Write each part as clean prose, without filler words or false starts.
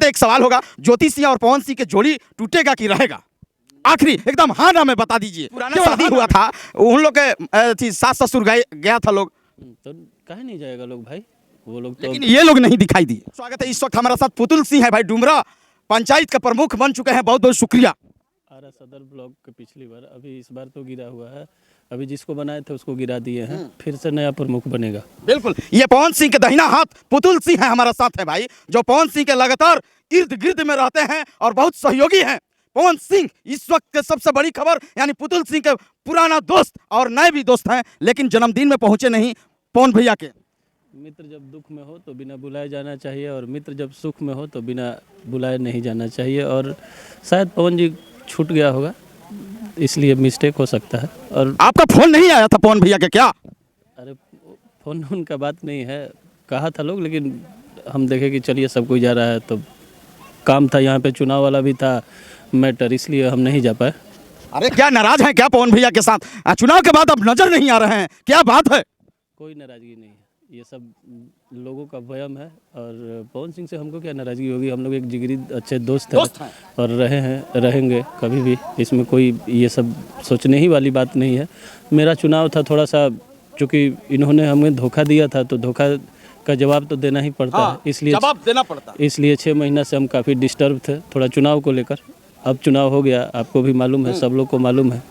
तो एक सवाल होगा, ज्योति सिंह और पवन सिंह की जोड़ी टूटेगा कि रहेगा? आखिरी एकदम हाँ ना में बता दीजिए। पुराना शादी हुआ था, उन लोग के सास ससुर गया था लोग, तो काहे नहीं जाएगा लोग भाई, वो लोग तो। लेकिन ये लोग नहीं दिखाई दिए। स्वागत है, इस वक्त हमारे साथ पुतुल सिंह है भाई, डुमरा पंचायत के प्रमुख बन चुके हैं, बहुत बहुत शुक्रिया। आरा सदर ब्लॉक के पिछली बार, अभी इस बार तो गिरा हुआ है, अभी जिसको बनाए थे उसको गिरा दिए हैं, फिर से नया प्रमुख बनेगा। बिल्कुल, ये पवन सिंह के दाहिना हाथ पुतुल सिंह है हमारा साथ है भाई, जो पवन सिंह के लगातार इर्द गिर्द में रहते हैं और बहुत सहयोगी हैं। पवन सिंह इस वक्त के सबसे बड़ी खबर, यानी पुतुल सिंह के पुराना दोस्त और नए भी दोस्त हैं, लेकिन जन्मदिन में पहुंचे नहीं पवन भैया के। मित्र जब दुख में हो तो बिना बुलाए जाना चाहिए, और मित्र जब सुख में हो तो बिना बुलाए नहीं जाना चाहिए। और शायद पवन जी छूट गया होगा, इसलिए मिस्टेक हो सकता है। और आपका फोन नहीं आया था पवन भैया के क्या? अरे फोन उनका बात नहीं है, कहा था लोग, लेकिन हम देखे कि चलिए सब कोई जा रहा है तो काम था, यहाँ पे चुनाव वाला भी था मैटर, इसलिए हम नहीं जा पाए। अरे क्या नाराज हैं क्या पवन भैया के साथ? चुनाव के बाद अब नजर नहीं आ रहे हैं, क्या बात है? कोई नाराज़गी नहीं है, ये सब लोगों का वहम है। और पवन सिंह से हमको क्या नाराज़गी होगी, हम लोग एक जिगरी अच्छे दोस्त हैं और रहे हैं, रहेंगे कभी भी, इसमें कोई ये सब सोचने ही वाली बात नहीं है। मेरा चुनाव था थोड़ा सा, चूँकि इन्होंने हमें धोखा दिया था तो धोखा का जवाब तो देना ही पड़ता है, इसलिए जवाब देना पड़ता है। इसलिए 6 महीना से हम काफ़ी डिस्टर्ब थे थोड़ा चुनाव को लेकर। अब चुनाव हो गया, आपको भी मालूम है, सब लोग को मालूम है।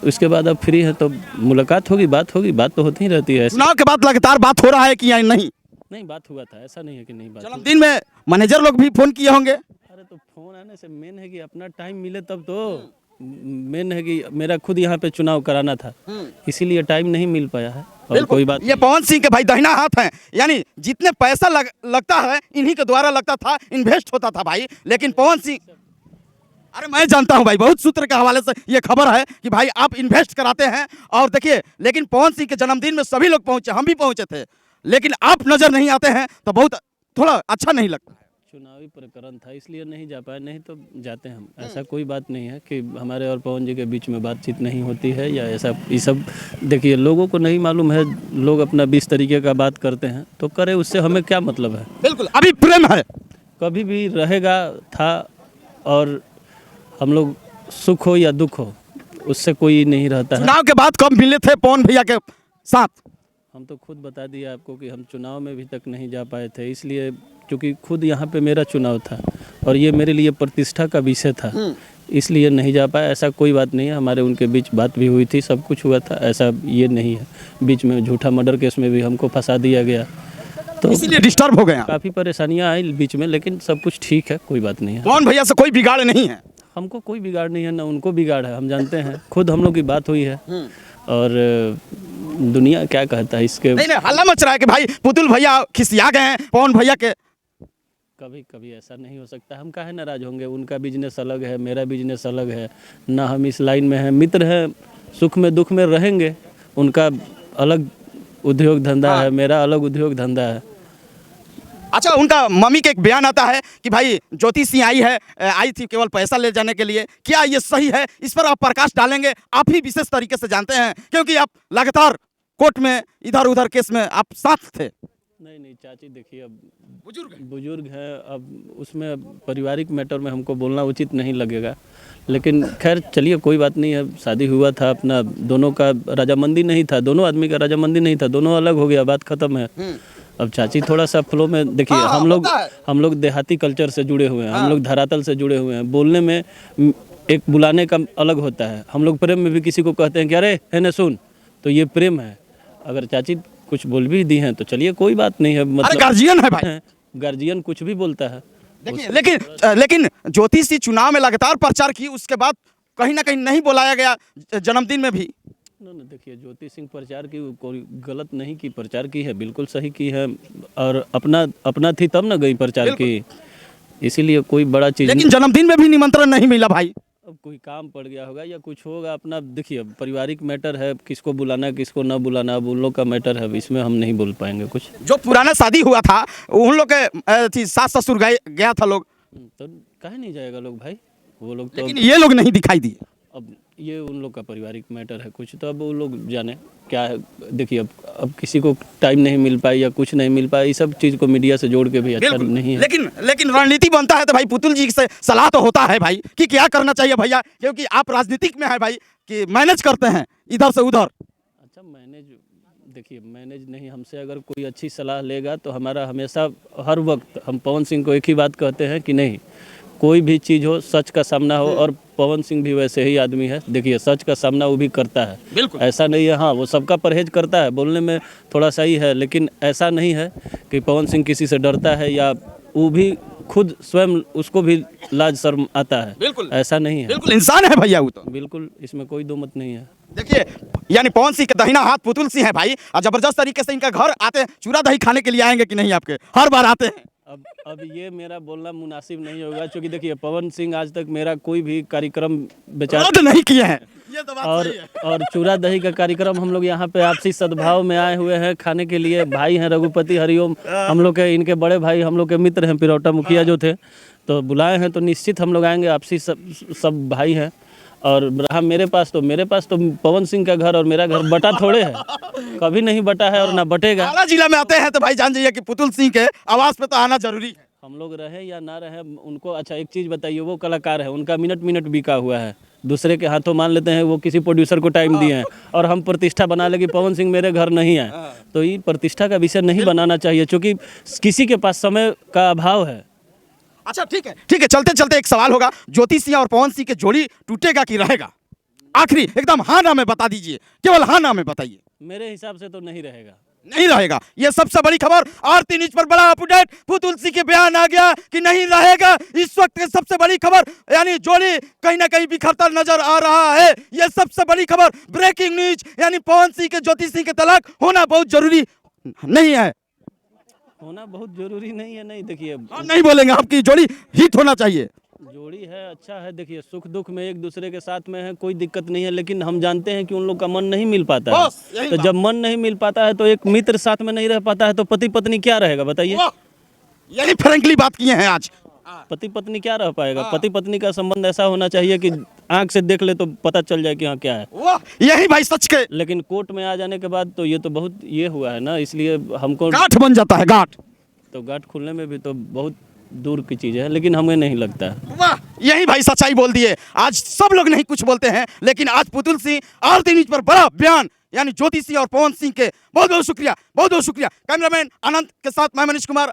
उसके बाद अब फ्री है तो मुलाकात होगी, बात तो होती ही रहती है। चुनाव के बाद लगातार बात हो रहा है कि या नहीं? नहीं, बात हुआ था, ऐसा नहीं है कि नहीं बात। जन्मदिन में मैनेजर लोग भी फोन किए होंगे। अरे तो फोन आने से मेन है कि अपना टाइम मिले तब तो, मेन है कि मेरा खुद यहाँ पे चुनाव कराना था, इसीलिए टाइम नहीं मिल पाया है। और कोई बात ये पवन सिंह के भाई दाहिना हाथ हैं, यानी जितने पैसा लगता है इन्हीं के द्वारा लगता था, इन्वेस्ट होता था भाई। लेकिन पवन सिंह, अरे मैं जानता हूं भाई, बहुत सूत्र के हवाले से ये खबर है कि भाई आप इन्वेस्ट कराते हैं। और देखिए, लेकिन पवन सिंह के जन्मदिन में सभी लोग पहुंचे, हम भी पहुंचे थे, लेकिन आप नजर नहीं आते हैं तो बहुत थोड़ा अच्छा नहीं लगता है। चुनावी प्रकरण था इसलिए नहीं जा पाए, नहीं तो जाते हम। ऐसा कोई बात नहीं है कि हमारे और पवन जी के बीच में बातचीत नहीं होती है या ऐसा। ये सब देखिए, लोगों को नहीं मालूम है, लोग अपना 20 तरीके का बात करते हैं तो करे, उससे हमें क्या मतलब है। बिल्कुल, अभी प्रेम है, कभी भी रहेगा, था, और हम लोग सुख हो या दुख हो उससे कोई नहीं रहता है। चुनाव के बाद कब मिले थे पवन भैया के साथ? हम तो खुद बता दिया आपको कि हम चुनाव में भी तक नहीं जा पाए थे, इसलिए क्योंकि खुद यहाँ पे मेरा चुनाव था और ये मेरे लिए प्रतिष्ठा का विषय था, इसलिए नहीं जा पाया। ऐसा कोई बात नहीं है, हमारे उनके बीच बात भी हुई थी, सब कुछ हुआ था, ऐसा ये नहीं है। बीच में झूठा मर्डर केस में भी हमको फंसा दिया गया, तो इसीलिए डिस्टर्ब हो गए। काफ़ी परेशानियाँ आई बीच में, लेकिन सब कुछ ठीक है, कोई बात नहीं है। पवन भैया से कोई बिगाड़ नहीं है? हमको कोई बिगाड़ नहीं है, ना उनको बिगाड़ है, हम जानते हैं, खुद हम लोग की बात हुई है। और दुनिया क्या कहता है इसके, नहीं, हल्ला मच रहा है कि भाई पुतुल भैया खिसिया गए हैं पवन भैया के। कभी कभी ऐसा नहीं हो सकता, हम काहे नाराज होंगे, उनका बिजनेस अलग है, मेरा बिजनेस अलग है ना, हम इस लाइन में हैं, मित्र हैं, सुख में दुख में रहेंगे। उनका अलग उद्योग धंधा है, मेरा अलग उद्योग धंधा है। अच्छा, उनका मम्मी के एक बयान आता है कि भाई ज्योति सिंह आई थी केवल पैसा ले जाने के लिए, क्या ये सही है? इस पर आप प्रकाश डालेंगे, आप ही विशेष तरीके से जानते हैं क्योंकि आप लगातार कोर्ट में इधर उधर केस में आप साथ थे। नहीं चाची, देखिए अब बुजुर्ग हैं, अब उसमें पारिवारिक मैटर में हमको बोलना उचित नहीं लगेगा, लेकिन खैर चलिए कोई बात नहीं है। शादी हुआ था अपना, दोनों का रजामंदी नहीं था, दोनों आदमी का रजामंदी नहीं था, दोनों अलग हो गया, बात खत्म है। अब चाची थोड़ा सा फ्लो में देखिए, हम लोग देहाती कल्चर से जुड़े हुए हैं, हम लोग धरातल से जुड़े हुए हैं, बोलने में एक बुलाने का अलग होता है। हम लोग प्रेम में भी किसी को कहते हैं कि अरे है न सुन, तो ये प्रेम है। अगर चाची कुछ बोल भी दी हैं तो चलिए कोई बात नहीं है, मतलब गार्जियन है भाई, गार्जियन कुछ भी बोलता है। देखिए, लेकिन ज्योति सिंह चुनाव में लगातार प्रचार की, उसके बाद कहीं ना कहीं नहीं बुलाया गया जन्मदिन में भी। देखिए, ज्योति सिंह प्रचार की कोई गलत नहीं की, प्रचार की है, बिल्कुल सही की है, और अपना थी तब ना गई प्रचार की, इसीलिए कोई बड़ा चीज़। लेकिन जन्मदिन में भी निमंत्रण नहीं मिला भाई। अब कोई काम पड़ गया होगा या कुछ होगा, अपना देखिए पारिवारिक मैटर है, किसको बुलाना किसको ना बुलाना, अब उन लोग का मैटर है, इसमें हम नहीं बोल पाएंगे कुछ। जो पुराना शादी हुआ था उन लोग के सास ससुर गया था लोग, तो काहे नहीं जाएगा लोग भाई, वो लोग तो। लेकिन ये लोग नहीं दिखाई दिए। अब ये उन लोग का पारिवारिक मैटर है कुछ, तो अब वो लोग जाने क्या है। देखिए अब किसी को टाइम नहीं मिल पाई या कुछ नहीं मिल पाई, इस सब चीज़ को मीडिया से जोड़ के भी अच्छा बिल्कुल नहीं है। लेकिन रणनीति बनता है तो भाई पुतुल जी से सलाह तो होता है भाई कि क्या करना चाहिए भैया, क्योंकि आप राजनीतिक में है भाई कि मैनेज करते हैं इधर से उधर। अच्छा मैनेज, देखिए मैनेज नहीं, हमसे अगर कोई अच्छी सलाह लेगा तो हमारा हमेशा हर वक्त हम पवन सिंह को एक ही बात कहते हैं कि नहीं, कोई भी चीज़ हो सच का सामना हो, और पवन सिंह भी वैसे ही आदमी है। देखिए सच का सामना वो भी करता है, बिल्कुल ऐसा नहीं है। हाँ वो सबका परहेज करता है, बोलने में थोड़ा सा ही है, लेकिन ऐसा नहीं है कि पवन सिंह किसी से डरता है या वो भी खुद स्वयं उसको भी लाज शर्म आता है। बिल्कुल ऐसा नहीं है, बिल्कुल इंसान है भैया वो तो। बिल्कुल इसमें कोई दो मत नहीं है। देखिए यानी पवन सिंह का दाहिना हाथ पुतुल सिंह है भाई, और जबरदस्त तरीके से इनका घर आते हैं, चूड़ा दही खाने के लिए आएंगे कि नहीं आपके, हर बार आते हैं। अब ये मेरा बोलना मुनासिब नहीं होगा, क्योंकि देखिए पवन सिंह आज तक मेरा कोई भी कार्यक्रम बेचारा रद्द नहीं किए हैं, ये तो बात सही है। और चूड़ा दही का कार्यक्रम हम लोग यहाँ पे आपसी सद्भाव में आए हुए हैं खाने के लिए। भाई हैं रघुपति हरिओम, हम लोग के इनके बड़े भाई हम लोग के मित्र हैं, पिरौटा मुखिया जो थे, तो बुलाए हैं तो निश्चित हम लोग आएंगे। आपसी सब भाई हैं। और रहा मेरे पास तो पवन सिंह का घर और मेरा घर बटा थोड़े है, कभी नहीं बटा है और ना बटेगा। आला जिला में आते हैं तो भाई जान जाइए कि पुतुल सिंह के आवाज पे तो आना जरूरी है। हम लोग रहे या ना रहे उनको, अच्छा एक चीज़ बताइए, वो कलाकार है, उनका मिनट बिका हुआ है, दूसरे के हाथों मान लेते हैं वो किसी प्रोड्यूसर को टाइम दिए हैं, और हम प्रतिष्ठा बना ले कि पवन सिंह मेरे घर नहीं है, तो ये प्रतिष्ठा का विषय नहीं बनाना चाहिए, क्योंकि किसी के पास समय का अभाव है। अच्छा ठीक है, चलते चलते एक सवाल होगा, ज्योति सिंह और पवन सिंह की जोड़ी टूटेगा कि रहेगा? आखिरी एकदम हाँ ना में बता दीजिए, केवल हाँ ना में बताइए। मेरे हिसाब से तो नहीं रहेगा। नहीं रहेगा, ये सबसे बड़ी खबर। आरती न्यूज पर बड़ा अपडेट, पुतुल सिंह के बयान आ गया कि नहीं रहेगा। इस वक्त की सबसे बड़ी खबर, यानी जोड़ी कहीं ना कहीं बिखरता नजर आ रहा है। ये सबसे बड़ी खबर, ब्रेकिंग न्यूज, यानी पवन सिंह के ज्योति सिंह के तलाक होना बहुत जरूरी नहीं है। होना बहुत जरूरी नहीं है, नहीं देखिए हम नहीं बोलेंगे, आपकी जोड़ी हिट होना चाहिए। जोड़ी है, अच्छा है, देखिए सुख दुख में एक दूसरे के साथ में है, कोई दिक्कत नहीं है, लेकिन हम जानते हैं कि उन लोग का मन नहीं मिल पाता है। तो जब मन नहीं मिल पाता है तो एक मित्र साथ में नहीं रह पाता है, तो पति पत्नी क्या रहेगा बताइए? यही फ्रैंकली बात किए हैं आज। पति पत्नी क्या रह पाएगा? पति पत्नी का संबंध ऐसा होना चाहिए कि आंख से देख ले तो पता चल जाए कि हाँ क्या है। यही भाई सच के, लेकिन कोर्ट में आ जाने के बाद तो ये तो बहुत ये हुआ है ना, इसलिए हमको गांठ बन जाता है, गांठ। तो गांठ खुलने में भी तो बहुत दूर की चीज़ है, लेकिन हमें नहीं लगता है। वाह, यही भाई सच्चाई बोल दिए। आज सब लोग नहीं कुछ बोलते हैं, लेकिन आज पुतुल सिंह आरती न्यूज पर बड़ा बयान, यानी ज्योति सिंह और पवन सिंह के बहुत बहुत शुक्रिया, बहुत बहुत शुक्रिया। कैमरामैन अनंत के साथ मैं मनीष कुमार।